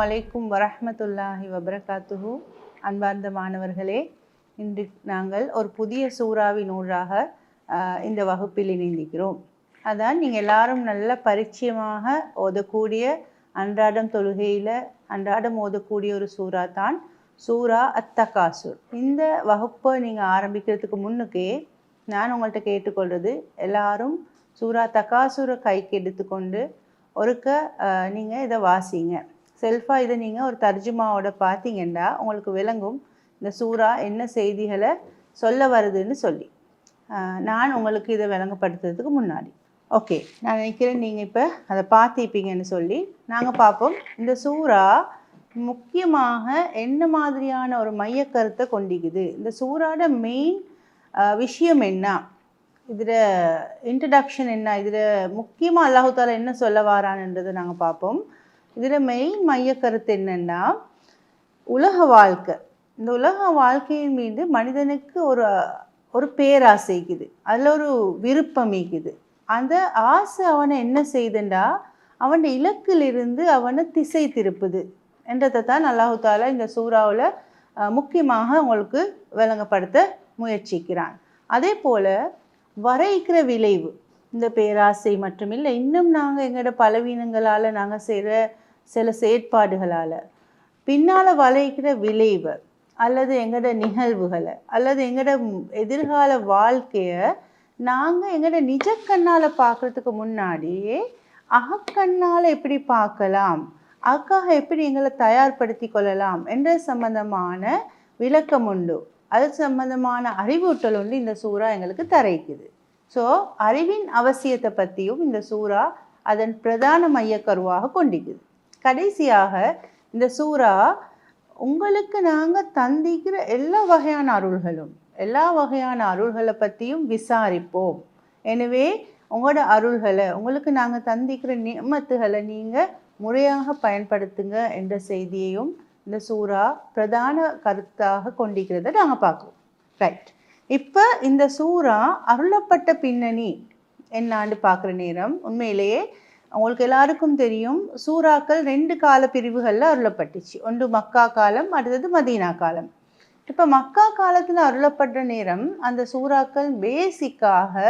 அலைக்கும் வரஹ்மத்துல்லாஹி வபரகாத்துஹு. அன்பார்ந்த மாணவர்களே, இன்று நாங்கள் ஒரு புதிய சூறாவின் ஊடாக இந்த வகுப்பில் இணைந்திருக்கிறோம். அதான் நீங்கள் எல்லாரும் நல்ல பரிச்சயமாக ஓதக்கூடிய அன்றாடம் தொழுகையில் அன்றாடம் ஓதக்கூடிய ஒரு சூறா தான் சூரா அத்தகாசுர். இந்த வகுப்பை நீங்கள் ஆரம்பிக்கிறதுக்கு முன்னுக்கே நான் உங்கள்கிட்ட கேட்டுக்கொள்வது, எல்லாரும் சூரா தகாசுரை கைக்கு எடுத்துக்கொண்டு ஒருக்க நீங்கள் இதை வாசிங்க. செல்ஃபாக இதை நீங்கள் ஒரு தர்ஜுமாவோட பார்த்தீங்கன்னா உங்களுக்கு விளங்கும் இந்த சூறா என்ன செய்திகளை சொல்ல வருதுன்னு சொல்லி. நான் உங்களுக்கு இதை விளங்கப்படுத்துறதுக்கு முன்னாடி ஓகே, நான் நினைக்கிறேன் நீங்கள் இப்போ அதை பார்த்துப்பீங்கன்னு சொல்லி நாங்கள் பார்ப்போம். இந்த சூறா முக்கியமாக என்ன மாதிரியான ஒரு மையக்கருத்தை கொண்டிக்குது, இந்த சூறாவோட மெயின் விஷயம் என்ன, இதில் இன்ட்ரடக்ஷன் என்ன, இதில் முக்கியமாக அல்லாஹு தாலா என்ன சொல்ல வாரான்ன்றதை நாங்கள் பார்ப்போம். இதில் மெயின் மையக்கருத்து என்னென்னா, உலக வாழ்க்கை, இந்த உலக வாழ்க்கையின் மீது மனிதனுக்கு ஒரு பேராசை இருக்குது, அதில் ஒரு விருப்பம் இருக்குது. அந்த ஆசை அவனை என்ன செய்துண்டா அவன் இலக்கிலிருந்து அவனை திசை திருப்புது என்றதை தான் அல்லாஹு தாலா இந்த சூறாவில் முக்கியமாக உங்களுக்கு விளங்கப்படுத்த முயற்சிக்கிறான். அதே போல் வரைக்கிற விளைவு, இந்த பேராசை மட்டுமில்லை, இன்னும் நாங்கள் எங்களோட பலவீனங்களால் நாங்கள் செய்கிற சில செயற்பாடுகளால் பின்னால் வளைக்கிற விளைவு அல்லது எங்களோட நிகழ்வுகளை அல்லது எங்களோட எதிர்கால வாழ்க்கையை நாங்கள் எங்களோட நிஜக்கண்ணால் பார்க்குறதுக்கு முன்னாடியே அகக்கண்ணால் எப்படி பார்க்கலாம், அதுக்காக எப்படி எங்களை தயார்படுத்தி கொள்ளலாம் என்ற சம்பந்தமான விளக்கம் உண்டு. அது சம்பந்தமான அறிவூட்டல் உண்டு இந்த சூறா எங்களுக்கு தரைக்குது. ஸோ அறிவின் அவசியத்தை பற்றியும் இந்த சூறா அதன் பிரதான மையக்கருவாக கொண்டிக்குது. கடைசியாக இந்த சூறா உங்களுக்கு நாங்கள் தந்திக்கிற எல்லா வகையான அருள்களை பற்றியும் விசாரிப்போம். எனவே உங்களோட அருள்களை, உங்களுக்கு நாங்கள் தந்திக்கிற நியமத்துகளை நீங்கள் முறையாக பயன்படுத்துங்க என்ற செய்தியையும் இந்த சூறா பிரதான கருத்தாக கொண்டிருக்கிறத நாங்கள் பார்க்குறோம். ரைட், இப்போ இந்த சூறா அருளப்பட்ட பின்னணி என்னான்னு பார்க்குற நேரம், உண்மையிலேயே உங்களுக்கு எல்லாருக்கும் தெரியும், சூறாக்கள் 2 கால பிரிவுகளில் அருளப்பட்டுச்சு. ஒன்று மக்கா காலம், அடுத்தது மதீனா காலம். இப்போ மக்கா காலத்தில் அருளப்பட்ட நேரம் அந்த சூறாக்கள் பேசிக்காக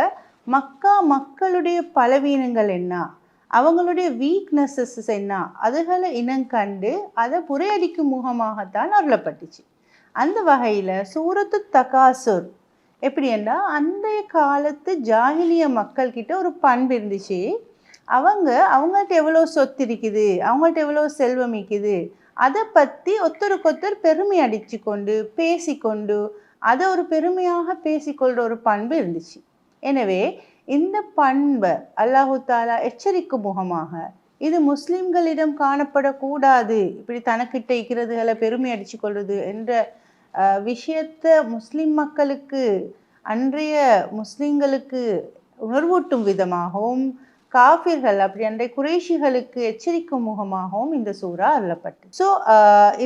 மக்கா மக்களுடைய பலவீனங்கள் என்ன, அவங்களுடைய வீக்னஸஸ் என்ன, அதுகளை இனங்கண்டு அதை புரையடிக்கும் முகமாகத்தான் அருளப்பட்டுச்சு. அந்த வகையில் சூரத்து தகாசுர் எப்படின்னா, அந்த காலத்து ஜாகிலிய மக்கள்கிட்ட ஒரு பண்பு இருந்துச்சு. அவங்கள்ட்ட எவ்வளோ சொத்து இருக்குது, அவங்கள்ட்ட எவ்வளோ செல்வம் இருக்குது, அதை பற்றி ஒருத்தருக்கொத்தர் பெருமை அடித்து கொண்டு பேசிக்கொண்டு அதை ஒரு பெருமையாக பேசிக்கொள்கிற ஒரு பண்பு இருந்துச்சு. எனவே இந்த பண்பை அல்லாஹு தாலா எச்சரிக்கும் முகமாக, இது முஸ்லிம்களிடம் காணப்படக்கூடாது, இப்படி தனக்கிட்ட இருக்கிறதுகளை பெருமை அடித்து கொள்வது என்ற விஷயத்தை முஸ்லிம் மக்களுக்கு, அன்றைய முஸ்லிம்களுக்கு உணர்வூட்டும் விதமாகவும், காஃபிர்கள் அப்படி அன்றைய குறைஷிகளுக்கு எச்சரிக்கும் முகமாகவும் இந்த சூறா அருளப்பட்டு. ஸோ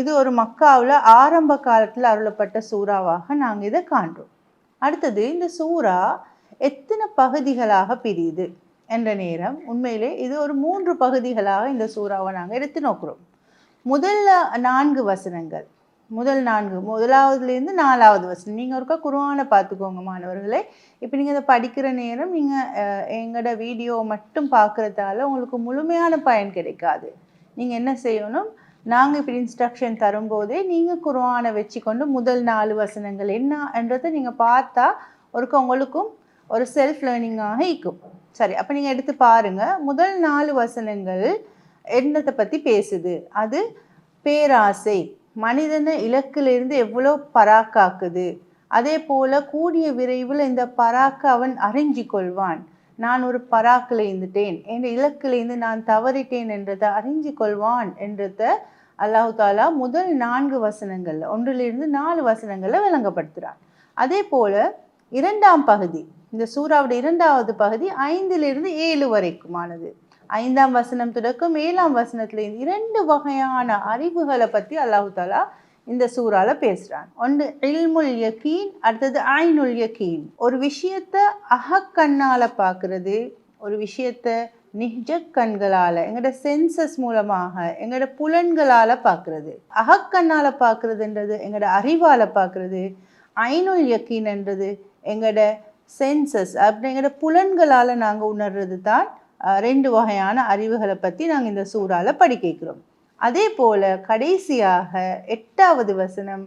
இது ஒரு மக்காவில் ஆரம்ப காலத்தில் அருளப்பட்ட சூறாவாக நாங்கள் இதை காண்றோம். அடுத்தது, இந்த சூறா எத்தனை பகுதிகளாக பிரியுது என்ற நேரம், உண்மையிலே இது ஒரு 3 பகுதிகளாக இந்த சூறாவை நாங்கள் எடுத்து நோக்குறோம். முதல்ல 4 வசனங்கள், முதலாவதுலேருந்து 4வது வசனம். நீங்கள் ஒருக்கா குர்ஆனை பார்த்துக்கோங்க மாணவர்களே. இப்போ நீங்கள் இதை படிக்கிற நேரம் நீங்கள் எங்களோட வீடியோ மட்டும் பார்க்குறதால உங்களுக்கு முழுமையான பயன் கிடைக்காது. நீங்கள் என்ன செய்யணும், நாங்கள் இப்படி இன்ஸ்ட்ரக்ஷன் தரும்போதே நீங்கள் குர்ஆனை வச்சுக்கொண்டு முதல் 4 வசனங்கள் என்னன்றதை நீங்கள் பார்த்தா ஒருக்க உங்களுக்கும் ஒரு செல்ஃப் லேர்னிங்காக இருக்கும். சரி, அப்போ நீங்கள் எடுத்து பாருங்கள். முதல் 4 வசனங்கள் என்னத்தை பற்றி பேசுது. அது பேராசை, மனிதனை இலக்கிலிருந்து எவ்வளோ பராக்காக்குது, அதே போல் கூடிய விரைவில் இந்த பராக்கை அவன் அறிஞ்சு கொள்வான். நான் ஒரு பராக்கில் இருந்துட்டேன், என் இலக்கிலேருந்து நான் தவறிட்டேன் என்றதை அறிஞ்சு கொள்வான் என்றதை அல்லாஹு தாலா முதல் 4 வசனங்களில் 1லிருந்து 4 வசனங்களில் விளங்கப்படுத்துகிறான். அதே போல் 2ஆம் பகுதி, இந்த சூறாவுடைய 2வது பகுதி 5லிருந்து 7 வரைக்குமானது. 5ஆம் வசனம் தொடக்கம் 7ஆம் வசனத்துலேருந்து 2 வகையான அறிவுகளை பற்றி அல்லாஹு தாலா இந்த சூறால பேசுகிறான். ஒன்று இல்முல் யகீன், அடுத்தது ஐனுல் யகீன். ஒரு விஷயத்தை அகக்கண்ணால் பார்க்குறது, ஒரு விஷயத்தை நிஜ கண்களால் எங்களோட சென்சஸ் மூலமாக எங்களோட புலன்களால் பார்க்குறது. அகக்கண்ணால் பார்க்குறதுன்றது எங்களோட அறிவால் பார்க்குறது. ஐனுல் யக்கீன்ன்றது எங்களோட சென்சஸ் அப்படி எங்களோட புலன்களால் நாங்கள் உணர்றது தான் 2 வகையான அறிவுகளை பற்றி நாங்கள் இந்த சூறாவில் படிக்கிறோம். அதே போல் கடைசியாக 8வது வசனம்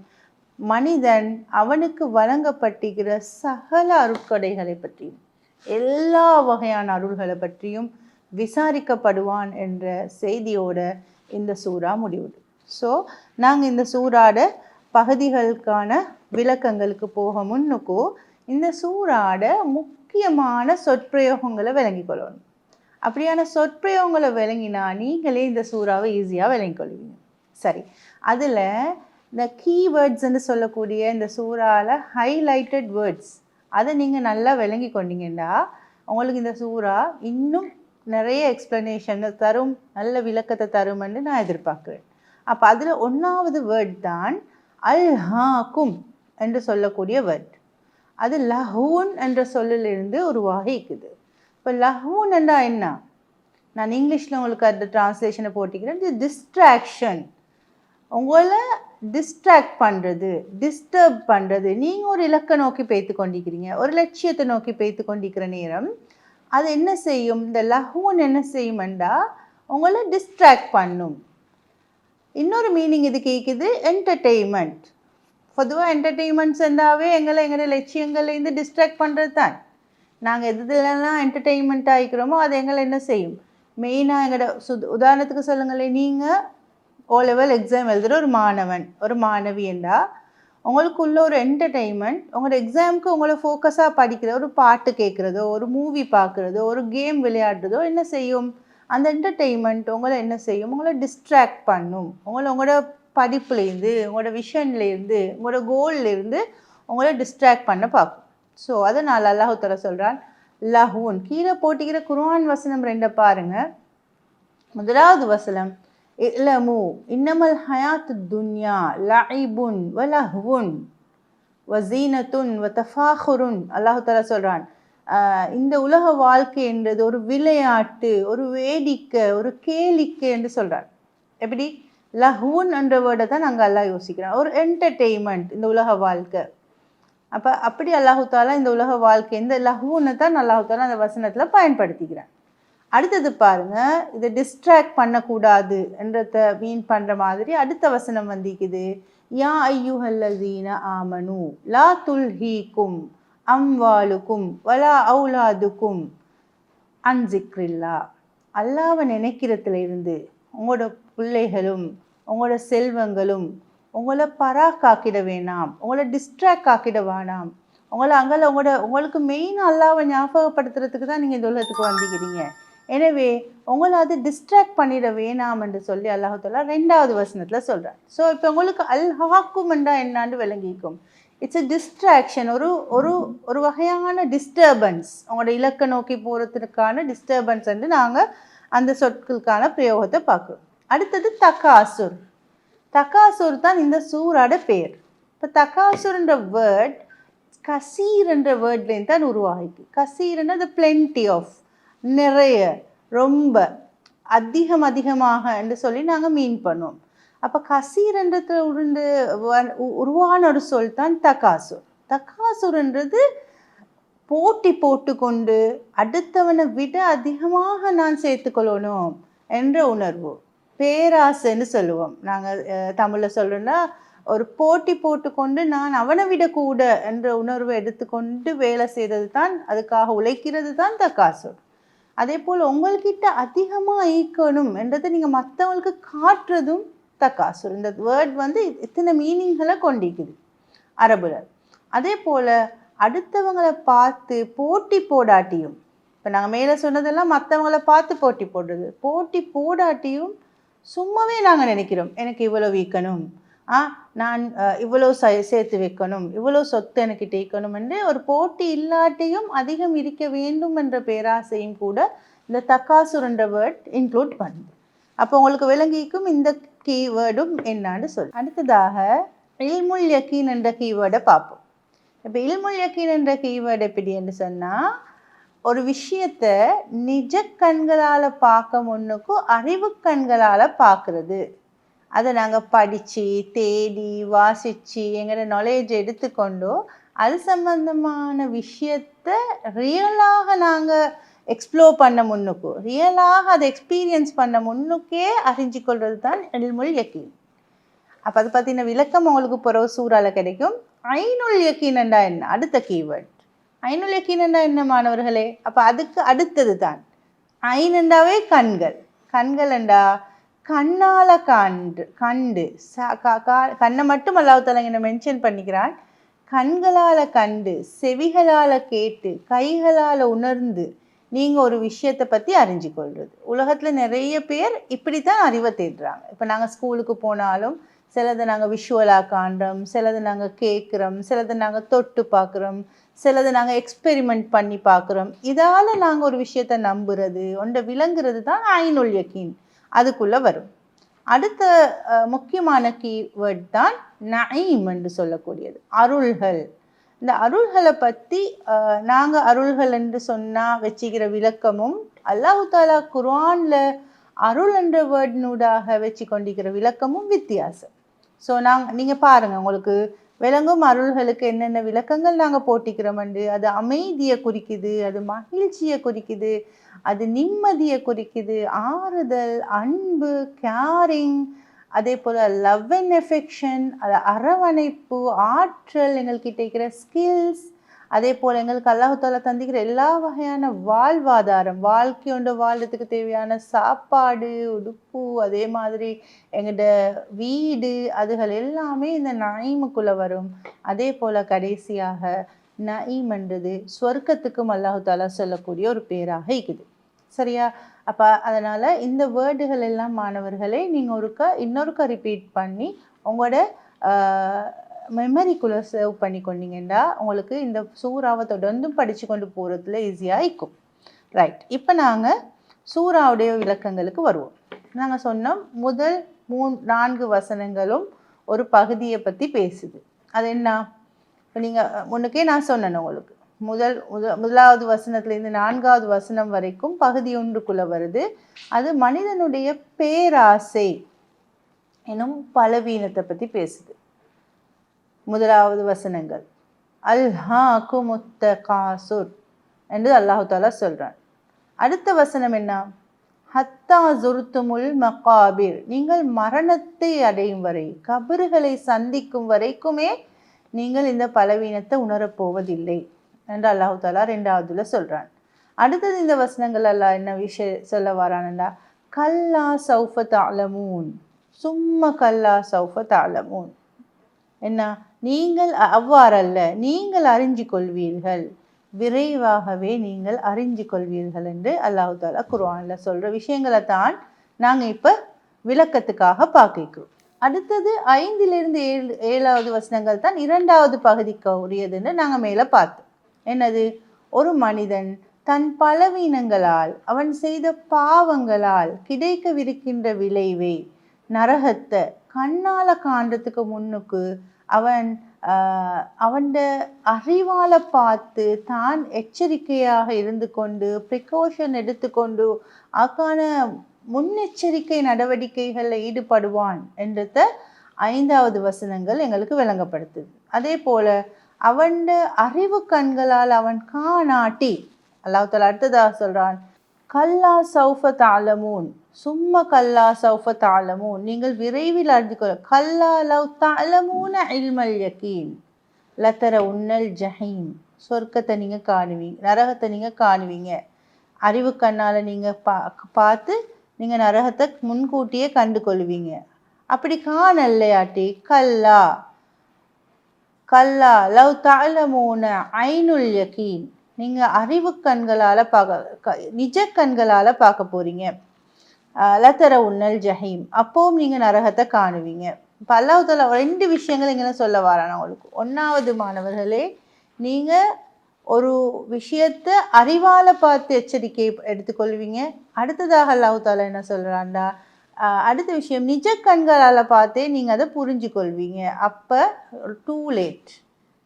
மனிதன் அவனுக்கு வழங்கப்பட்டிருக்கிற சகல அருட்கொடைகளை பற்றியும் எல்லா வகையான அருள்களை பற்றியும் விசாரிக்கப்படுவான் என்ற செய்தியோட இந்த சூறா முடிவுது. ஸோ நாங்கள் இந்த சூறாட பகுதிகளுக்கான விளக்கங்களுக்கு போக முன்னுக்கோ இந்த சூறாட முக்கியமான சொற்பிரயோகங்களை விளங்கி கொள்ளணும். அப்படியான சொற்பிரயோகங்களை விளங்கினா நீங்களே இந்த சூறாவை ஈஸியாக விளங்கி கொள்வீங்க. சரி, அதில் இந்த கீவேர்ட்ஸ்ன்னு சொல்லக்கூடிய இந்த சூறாவில் ஹைலைட்டட் வேர்ட்ஸ் அதை நீங்கள் நல்லா விளங்கி கொண்டீங்கன்னா உங்களுக்கு இந்த சூறா இன்னும் நிறைய எக்ஸ்ப்ளனேஷன் தரும், நல்ல விளக்கத்தை தரும்னு நான் எதிர்பார்க்குறேன். அப்போ அதில் 1வது வேர்ட் தான் அல்ஹாக்கும் என்று சொல்லக்கூடிய வேர்ட். அது லஹூன் என்ற சொல்லிலிருந்து உருவாகிக்குது. இப்போ லஹூன் என்றா என்ன? நான் இங்கிலீஷில் உங்களுக்கு அந்த டிரான்ஸ்லேஷனை போட்டிக்கிறேன். இது டிஸ்ட்ராக்ஷன், உங்களை டிஸ்ட்ராக்ட் பண்ணுறது, டிஸ்டர்ப் பண்ணுறது. நீங்கள் ஒரு இலக்கை நோக்கி பேய்த்து கொண்டிருக்கிறீங்க, ஒரு லட்சியத்தை நோக்கி பேய்த்து கொண்டிருக்கிற நேரம் அது என்ன செய்யும்? இந்த லஹூன் என்ன செய்யுமெண்டா உங்களை டிஸ்ட்ராக்ட் பண்ணும். இன்னொரு மீனிங் இது கேட்குது, என்டர்டெயின்மெண்ட். பொதுவாக என்டர்டெயின்மெண்ட்ஸ் இருந்தாவே எங்களோட லட்சியங்கள்லேருந்து டிஸ்ட்ராக்ட் பண்ணுறது தான். நாங்கள் எதுலாம் என்டர்டெயின்மெண்ட் ஆகிக்கிறோமோ அது எங்களை என்ன செய்யும்? மெயினாக எங்களோட உதாரணத்துக்கு சொல்லுங்களேன், நீங்கள் O level எக்ஸாம் எழுதுகிற ஒரு மாணவன் ஒரு மாணவி என்றா உங்களுக்குள்ள ஒரு என்டர்டெயின்மெண்ட், உங்களோட எக்ஸாமுக்கு உங்களை ஃபோக்கஸாக படிக்கிற ஒரு பாட்டு கேட்குறதோ, ஒரு மூவி பார்க்குறதோ, ஒரு கேம் விளையாடுறதோ என்ன செய்யும்? அந்த என்டர்டெயின்மெண்ட் உங்களை என்ன செய்யும்? உங்களை டிஸ்ட்ராக்ட் பண்ணும். உங்களோட படிப்புலேருந்து, உங்களோட விஷன்லேருந்து, உங்களோட கோல்லேருந்து உங்களை டிஸ்ட்ராக்ட் பண்ண பார்க்கும். ஸோ அதனால் அல்லாஹ் தஆலா சொல்கிறான் லஹூன். கீழே போட்டிக்கிற குர்ஆன் வசனம் 2 பாருங்கள். 1வது வசனம் இலமு இன்னமல் ஹயாத்து துன்யா லஇபுன் வலஹ்வுன் வஸீனத்துன் வதஃபாஹுருன். அல்லாஹ் தஆலா சொல்கிறான், இந்த உலக வாழ்க்கை என்றது ஒரு விளையாட்டு, ஒரு வேடிக்கை, ஒரு கேளிக்கை என்று சொல்கிறான். எப்படி? லஹ்வுன் என்ற வேர்டை தான் நாங்கள் அல்லாஹ் யோசிக்கிறோம், ஒரு என்டர்டெயின்மெண்ட் இந்த உலக வாழ்க்கை. அப்போ அப்படி அல்லாஹ் தஆலா இந்த உலக வாழ்க்கை இந்த லஹ்வுன்னு தான் அல்லாஹ் தஆலா அந்த வசனத்தில் பயன்படுத்திக்கிறான். அடுத்தது பாருங்க, இதை டிஸ்ட்ராக்ட் பண்ணக்கூடாது என்றதை மீன் பண்ணுற மாதிரி அடுத்த வசனம் வந்திக்குது. யா ஐயுஹல்லதீன ஆமனு லா துல்ஹீக்கும் அம்வாலுக்கும் வலா அவுலாதுக்கும் அன் ஸிக்ரில்லா. அல்லாஹ்வை நினைக்கிறதுல இருந்து உங்களோட பிள்ளைகளும் உங்களோட செல்வங்களும் உங்களை பராக்காக்கிட வேணாம், உங்களை டிஸ்ட்ராக்ட் ஆக்கிட வேணாம். உங்களை அங்கே உங்களுக்கு மெயின் அல்லாஹ்வை ஞாபகப்படுத்துறதுக்கு தான் நீங்கள் இந்த உலகத்துக்கு வந்திக்கிறீங்க. எனவே உங்களை அது டிஸ்ட்ராக்ட் பண்ணிட வேணாம் என்று சொல்லி அல்லாஹ் தஆலா 2வது வசனத்தில் சொல்கிறார். ஸோ இப்போ உங்களுக்கு அல்ஹாக்கும் என்றா என்னான்னு விளங்கிக்கும். இட்ஸ் எ டிஸ்ட்ராக்ஷன், ஒரு ஒரு ஒரு வகையான டிஸ்டர்பன்ஸ், உங்களோட இலக்கை நோக்கி போகிறதுக்கான டிஸ்டர்பன்ஸ் என்று நாங்கள் அந்த சொற்களுக்கான பிரயோகத்தை பார்க்குறோம். அடுத்தது தகாசுர். தகாசுர் தான் இந்த சூறாட பேர். இப்போ தகாசுர்ன்ற வேர்ட் கசீர் என்ற வேர்ட்லேருந்து தான் உருவாகிக்கு. கசீர்னா த பிளென்டி ஆஃப், நிறைய, ரொம்ப, அதிகமாக என்று சொல்லி நாங்கள் மீன் பண்ணுவோம். அப்போ கசீர் என்றது உருவான ஒரு சொல் தான் தகாசுர். தகாசுர்ன்றது போட்டி போட்டுக்கொண்டு அடுத்தவனை விட அதிகமாக நான் சேர்த்துக்கொள்ளணும் என்ற உணர்வு, பேராசைன்னு சொல்லுவோம். நாங்கள் தமிழில் சொல்கிறோன்னா ஒரு போட்டி போட்டுக்கொண்டு நான் அவனை விட கூட என்ற உணர்வை எடுத்துக்கொண்டு வேலை செய்கிறது தான், அதுக்காக உழைக்கிறது தான் தகாசுர். அதே போல் உங்கள்கிட்ட அதிகமாக ஈக்கணும் என்றதை நீங்கள் மற்றவங்களுக்கு காட்டுறதும் தகாசுர். இந்த வேர்ட் இத்தனை மீனிங்களை கொண்டிருக்குது அரபுல. அதே போல் அடுத்தவங்களை பார்த்து போட்டி போடாட்டியும், இப்போ நாங்கள் மேலே சொன்னதெல்லாம் மற்றவங்களை பார்த்து போட்டி போடுறது, போட்டி போடாட்டியும் சும்மாவே நாங்கள் நினைக்கிறோம் எனக்கு இவ்வளோ வீக்கணும், நான் இவ்வளோ சேர்த்து வைக்கணும், இவ்வளோ சொத்து எனக்கு டேக்கணும் என்று ஒரு போட்டி இல்லாட்டியும் அதிகம் இருக்க வேண்டும் என்ற பேராசையும் கூட இந்த தகாசுர் என்ற வேர்ட் இன்க்ளூட் பண்ணுது. அப்போ உங்களுக்கு விளங்கிக்கும் இந்த கீவேர்டும் என்னான்னு சொல்லு. அடுத்ததாக இல்முல் யக்கீன் என்ற கீவேர்டை பார்ப்போம். இப்போ இல்முல் யக்கீன் என்ற கீவேர்டு எப்படி என்று சொன்னால், ஒரு விஷயத்த நிஜ கண்களால் பார்க்க முன்னுக்கும் அறிவு கண்களால் பார்க்குறது. அதை நாங்கள் படித்து தேடி வாசித்து எங்களோட நாலேஜ் எடுத்துக்கொண்டோ அது சம்பந்தமான விஷயத்த ரியலாக நாங்கள் எக்ஸ்ப்ளோர் பண்ண முன்னுக்கும் ரியலாக அதை எக்ஸ்பீரியன்ஸ் பண்ண முன்னுக்கே அறிஞ்சு கொள்வது தான் இல்முல் யக்கீன். அப்போ அதை பற்றின விளக்கம் உங்களுக்கு பிறகு சூறால கிடைக்கும். ஐனுல் யக்கீனண்டா என்ன அடுத்த கீவேர்ட். ஐனுல் யக்கீனண்டா என்ன மாணவர்களே? அப்போ அதுக்கு அடுத்தது தான் ஐனண்டாவே கண்கள். கண்களண்டா கண்ணால் கண்டு கண்ணை மட்டும் அல்லாஹ் தஆலா இங்கே மென்ஷன் பண்ணிக்கிறான். கண்களால் கண்டு, செவிகளால் கேட்டு, கைகளால் உணர்ந்து நீங்கள் ஒரு விஷயத்தை பற்றி அறிஞ்சு கொள்வது. உலகத்தில் நிறைய பேர் இப்படி தான் அறிவை தேடுறாங்க. இப்போ நாங்கள் ஸ்கூலுக்கு போனாலும் சிலதை நாங்கள் விஷுவலாக காண்றோம், சிலதை நாங்கள் கேட்குறோம், சிலதை நாங்கள் தொட்டு பார்க்குறோம், சிலதை நாங்கள் எக்ஸ்பெரிமெண்ட் பண்ணி பார்க்குறோம். இதால் நாங்கள் ஒரு விஷயத்தை நம்புறது ஒன்றை விளங்குறது தான் ஐனுல் யக்கீன் அதுக்குள்ளே வரும். அடுத்த முக்கியமான கீவேர்ட் தான் நஈம் என்று சொல்லக்கூடியது அருள்கள். இந்த அருள்களை பற்றி நாங்கள் அருள்கள் என்று சொன்னால் வச்சுக்கிற விளக்கமும் அல்லாஹ் தஆலா குர்ஆனில் அருள் என்ற வேர்ட்னூடாக வச்சு கொண்டிருக்கிற விளக்கமும் வித்தியாசம். ஸோ நீங்கள் பாருங்கள், உங்களுக்கு விளங்கும் அருள்களுக்கு என்னென்ன விளக்கங்கள் நாங்கள் போட்டிக்கிறோம்ண்டு. அது அமைதியை குறிக்குது, அது மகிழ்ச்சியை குறிக்குது, அது நிம்மதியை குறிக்குது, ஆறுதல், அன்பு, கேரிங், அதே போல் லவ் அண்ட் எஃபெக்ஷன், அது அரவணைப்பு, ஆற்றல், எங்கள்கிட்ட இருக்கிற ஸ்கில்ஸ், அதே போல் எங்களுக்கு அல்லாஹ் தஆலா தந்திக்கிற எல்லா வகையான வாழ்வாதாரம், வாழ்க்கை ஒன்று வாழ்றதுக்கு தேவையான சாப்பாடு, உடுப்பு, அதே மாதிரி எங்கள்ட வீடு, அதுகள் எல்லாமே இந்த நஈமுக்குள்ளே வரும். அதே போல் கடைசியாக நஈம்ன்றது சொர்க்கத்துக்கும் அல்லாஹ் தஆலா சொல்லக்கூடிய ஒரு பேராக இருக்குது. சரியா? அப்போ அதனால் இந்த வேர்டுகள் எல்லாம் மாணவர்களே நீங்கள் இன்னொருக்கா ரிப்பீட் பண்ணி உங்களோட மெமரிக்குள்ளே சேவ் பண்ணி கொண்டீங்கன்னா உங்களுக்கு இந்த சூறாவை தொடர்ந்தும் படித்து கொண்டு போகிறதுல ஈஸியாக இருக்கும். ரைட், இப்போ நாங்கள் சூறாவுடைய விளக்கங்களுக்கு வருவோம். நாங்கள் சொன்னோம் முதல் 4 வசனங்களும் ஒரு பகுதியை பற்றி பேசுது. அது என்ன? இப்போ நீங்கள் முன்னுக்கே நான் சொன்னேன் உங்களுக்கு முதலாவது வசனத்துலேருந்து 4வது வசனம் வரைக்கும் பகுதி ஒன்றுக்குள்ளே வருது. அது மனிதனுடைய பேராசை எனும் பலவீனத்தை பற்றி பேசுது. முதலாவது வசனங்கள் அல்ஹாக்குமுத் தகாசுர் என்று அல்லாஹ் தஆலா சொல்கிறான். அடுத்த வசனம் என்ன? ஹத்தா ஜுர்துமுல் மகாபிர், நீங்கள் மரணத்தை அடையும் வரை, கபறுகளை சந்திக்கும் வரைக்குமே நீங்கள் இந்த பலவீனத்தை உணரப்போவதில்லை என்று அல்லாஹ் தஆலா 2வதுல சொல்கிறான். அடுத்தது இந்த வசனங்கள் அல்லாஹ் என்ன விஷயம் சொல்ல வரான்டா, கல்லா சௌஃப தஅலமூன் சும்ம கல்லா சௌஃப தஅலமூன். என்ன? நீங்கள் அவ்வாறல்ல, நீங்கள் அறிஞ்சு கொள்வீர்கள், விரைவாகவே நீங்கள் அறிஞ்சு கொள்வீர்கள் என்று அல்லாஹ் தஆலா குர்ஆனில் சொல்கிற விஷயங்களை தான் நாங்கள் இப்போ விளக்கத்துக்காக பார்க்கிறோம். அடுத்தது 5லிருந்து 7வது வசனங்கள் தான் 2வது பகுதிக்கு உரியதுன்னு நாங்கள் மேலே பார்த்தோம். என்னது? ஒரு மனிதன் தன் பலவீனங்களால் அவன் செய்த பாவங்களால் கிடைக்கவிருக்கின்ற விளைவை நரகத்தை கண்ணால் காண்றதுக்கு முன்னுக்கு அவன் அறிவால பார்த்து தான் எச்சரிக்கையாக இருந்து கொண்டு ப்ரிகாஷன் எடுத்துக்கொண்டு அதுக்கான முன்னெச்சரிக்கை நடவடிக்கைகளில் ஈடுபடுவான் என்றத 5வது வசனங்கள் எங்களுக்கு விளங்கப்படுத்துது. அதே போல் அவன் அறிவு கண்களால் அவன் காணாட்டி அல்லாஹ் தஆலா அடுத்ததாக சொல்கிறான், கல்லா சௌஃப தஅலமூன் சும்ம கல்லா சௌஃப தஅலமூன், நீங்கள் விரைவில் அறிந்து கொள்ள, கல்லா லவ் தஅலமூன இல்மல் யகீன் லதர உன்னல் ஜஹீம், சொர்க்கத்தை நீங்கள் காணுவீங்க, நரகத்தை நீங்கள் காணுவீங்க. அறிவு கண்ணால் நீங்கள் பார்த்து நீங்கள் நரகத்தை முன்கூட்டியே கண்டு கொள்வீங்க. அப்படி காணலையாட்டி கல்லா கல்லா லவ் தஅலமூன ஐனுல் யகீன், நீங்கள் அறிவு கண்களால் நிஜ கண்களால் பார்க்க போகிறீங்க. லதர உன்னல் ஜஹீம், அப்போவும் நீங்கள் நரகத்தை காணுவீங்க. இப்போ அல்லாஹ் தஆலா 2 விஷயங்கள் இங்கே சொல்ல வரான் உங்களுக்கு. 1வது மாணவர்களே, நீங்கள் ஒரு விஷயத்தை அறிவால் பார்த்து எச்சரிக்கை எடுத்துக்கொள்வீங்க. அடுத்ததாக அல்லாஹ் தஆலா என்ன சொல்கிறான்டா, அடுத்த விஷயம் நிஜ கண்களால் பார்த்தே நீங்கள் அதை புரிஞ்சு கொள்வீங்க. அப்போ டூ லேட்.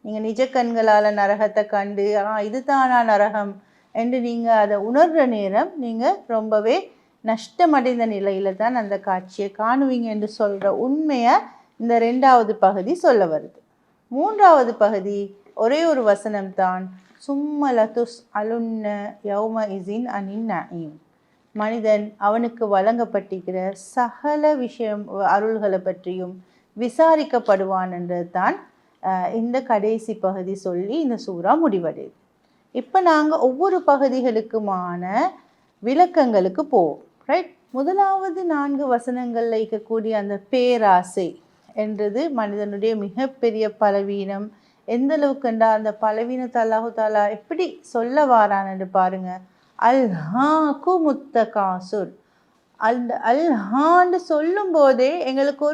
நீங்கள் நிஜ கண்களால் நரகத்தை கண்டு இது தானா நரகம், என்று நீங்கள் அதை உணர்கிற நேரம் நீங்கள் ரொம்பவே நஷ்டமடைந்த நிலையில் தான் அந்த காட்சியை காணுவீங்க என்று சொல்கிற உண்மையை இந்த 2வது பகுதி சொல்ல வருது. 3வது பகுதி ஒரே ஒரு வசனம்தான், சும்மலதுஸ் அலுன்ன யௌம இசின் அனின் நஈம். மனிதன் அவனுக்கு வழங்கப்பட்டிருக்கிற சகல விஷயம் அருள்களை பற்றியும் விசாரிக்கப்படுவான் என்றது தான் இந்த கடைசி பகுதி சொல்லி இந்த சூறா முடிவடையுது. இப்போ நாங்கள் ஒவ்வொரு பகுதிகளுக்குமான விளக்கங்களுக்கு போவோம். ரைட், முதலாவது 4 வசனங்களில் இருக்கக்கூடிய அந்த பேராசை என்றது மனிதனுடைய மிகப்பெரிய பலவீனம். எந்த அளவுக்குண்டா அந்த பலவீனத்தை அல்லாஹு தாலா எப்படி சொல்ல வாரான்னு பாருங்க. அல்ஹாக்கு முத்தகாசுர். அந்த அல்ஹான்னு சொல்லும் போதே எங்களுக்கு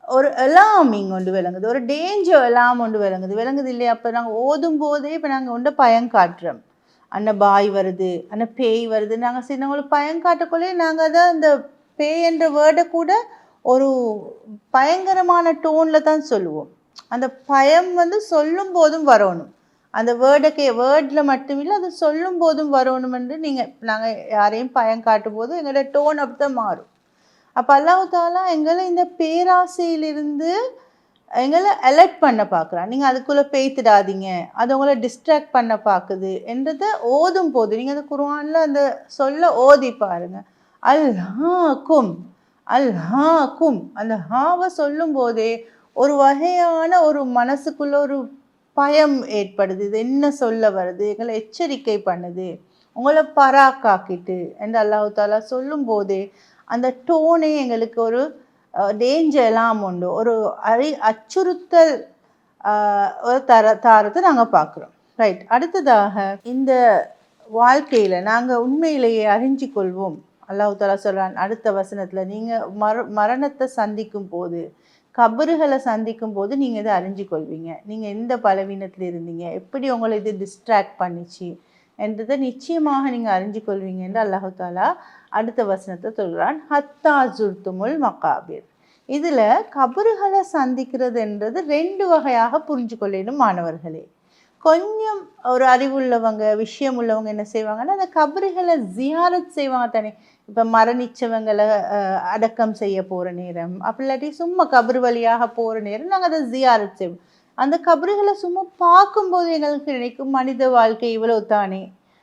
ஒரு அலாமிங் ஒன்று விளங்குது, ஒரு டேஞ்சர் அலாம் ஒன்று விளங்குது இல்லையா? அப்போ நாங்கள் ஓதும் போதே இப்போ நாங்கள் ஒன்றை பயம் காட்டுறோம். அண்ணா பாய் வருது, அண்ணா பேய் வருது, நாங்கள் சின்னவங்களுக்கு பயம் காட்டக்குள்ளே நாங்கள் தான் அந்த பேய் என்ற வேர்டை கூட ஒரு பயங்கரமான டோனில் தான் சொல்லுவோம். அந்த பயம் சொல்லும் போதும் வரணும், அந்த வேர்டில் மட்டும் இல்லை, அது சொல்லும் போதும் வரணும் என்று நாங்கள் யாரையும் பயம் காட்டும் போது எங்களோட டோன் அப்படி தான் மாறும். அப்போ அல்லாஹ் தாலா எங்களை இந்த பேராசையிலிருந்து எங்களை அலர்ட் பண்ண பார்க்குறான். நீங்கள் அதுக்குள்ளே பேய்த்திடாதீங்க, அது உங்களை டிஸ்ட்ராக்ட் பண்ண பார்க்குது என்றதை ஓதும் போது நீங்கள் அந்த குர்ஆனில் அந்த சொல்ல ஓதி பாருங்க. அல்ஹாக்கும் அல்ஹாக்கும், அந்த ஹாவை சொல்லும் போதே ஒரு வகையான ஒரு மனசுக்குள்ள ஒரு பயம் ஏற்படுது. இது என்ன சொல்ல வருது, எங்களை எச்சரிக்கை பண்ணுது, உங்களை பராக்காக்கிட்டு என்று அல்லாஹ் தாலா சொல்லும் போதே அந்த டோனே எங்களுக்கு ஒரு டேஞ்சர் எல்லாம் உண்டு, ஒரு அச்சுறுத்தல் ஒரு தாரத்தை நாங்கள் பார்க்குறோம். ரைட், அடுத்ததாக இந்த வாழ்க்கையில் நாங்கள் உண்மையிலேயே அறிஞ்சு கொள்வோம். அல்லாஹ் தாலா சொல்கிறான் அடுத்த வசனத்தில், நீங்கள் மரணத்தை சந்திக்கும் போது, கபறுகளை சந்திக்கும் போது நீங்கள் இதை அறிஞ்சு கொள்வீங்க. நீங்கள் எந்த பலவீனத்தில் இருந்தீங்க, எப்படி உங்களை இது டிஸ்ட்ராக்ட் பண்ணிச்சு என்றதை நிச்சயமாக நீங்கள் அறிஞ்சு கொள்வீங்க என்று அல்லாஹ் தாலா அடுத்த வசனத்தை சொல்கிறான். ஹத்தா ஜுர்துமுல் மகாபிர். இதில் கபறுகளை சந்திக்கிறது என்றது 2 வகையாக புரிஞ்சு கொள்ளணும் மாணவர்களே. கொஞ்சம் ஒரு அறிவுள்ளவங்க, விஷயம் உள்ளவங்க என்ன செய்வாங்கன்னா, அந்த கபறுகளை ஜியாரத் செய்வாங்க தானே. இப்போ மரணிச்சவங்களை அடக்கம் செய்ய போகிற நேரம், அப்படி இல்லாட்டி சும்மா கபரு வழியாக போகிற நேரம் நாங்கள் அதை ஜியாரத் செய்வோம். அந்த கபறுகளை சும்மா பார்க்கும்போது எங்களுக்கு நினைக்கும், மனித வாழ்க்கை இவ்வளோ தானே,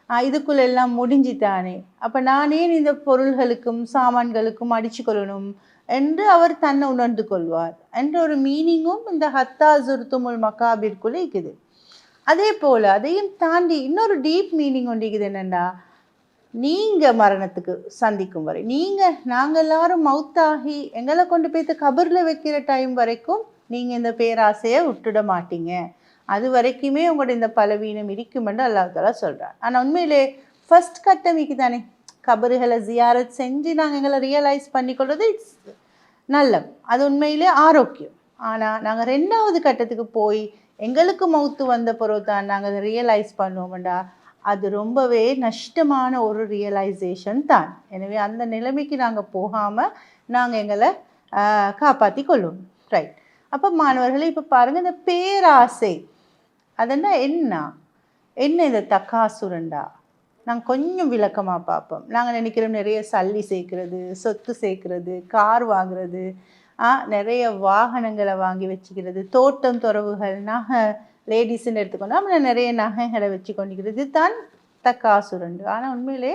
இதுக்குள்ளெல்லாம் முடிஞ்சுத்தானே, அப்போ நானே இந்த பொருள்களுக்கும் சாமான்களுக்கும் அடிச்சு கொள்ளணும் என்று அவர் தன்னை உணர்ந்து கொள்வார் என்ற ஒரு மீனிங்கும் இந்த ஹத்தா ஜுர்துமுல் மகாபிற்குள்ளே இருக்குது. அதே போல் அதையும் தாண்டி இன்னொரு டீப் மீனிங் ஒன்று இருக்குது. என்னென்னா, நீங்கள் மரணத்துக்கு சந்திக்கும் வரை, நாங்கள் எல்லாரும் மவுத்தாகி எங்களை கொண்டு போய்த்து கபரில் வைக்கிற டைம் வரைக்கும் நீங்கள் இந்த பேராசையை விட்டுட மாட்டீங்க, அது வரைக்குமே உங்களோட இந்த பலவீனம் இருக்கும் என்று அல்லாஹ் தாலா சொல்கிறார். ஆனால் உண்மையிலே ஃபர்ஸ்ட் கட்டமைக்கு தானே கபறுகளை ஜியாரத் செஞ்சு நாங்கள் எங்களை ரியலைஸ் பண்ணிக்கொள்வது இட்ஸ் நல்லது, அது உண்மையிலே ஆரோக்கியம். ஆனால் நாங்கள் 2வது கட்டத்துக்கு போய் எங்களுக்கு மவுத்து வந்த பிறகு தான் நாங்கள் அதை ரியலைஸ் பண்ணுவோம்டா, அது ரொம்பவே நஷ்டமான ஒரு ரியலைசேஷன் தான். எனவே அந்த நிலைமைக்கு நாங்கள் போகாமல் நாங்கள் எங்களை காப்பாற்றி கொள்வோம். ரைட், அப்போ மாணவர்களே இப்போ பாருங்கள், இந்த பேராசை அதென்னா என்ன இந்த தக்காசுரண்டா நாங்கள் கொஞ்சம் விளக்கமாக பார்ப்போம். நாங்கள் நினைக்கிறோம் நிறைய சல்லி சேர்க்கிறது, சொத்து சேர்க்கிறது, கார் வாங்குறது, நிறைய வாகனங்களை வாங்கி வச்சுக்கிறது, தோட்டம் துறவுகள், நகை, லேடிஸ்ன்னு எடுத்துக்கொண்டா நம்ம நிறைய நகைகளை வச்சு கொண்டிருக்கிறது தான் தக்காசுரண்டு. ஆனால் உண்மையிலே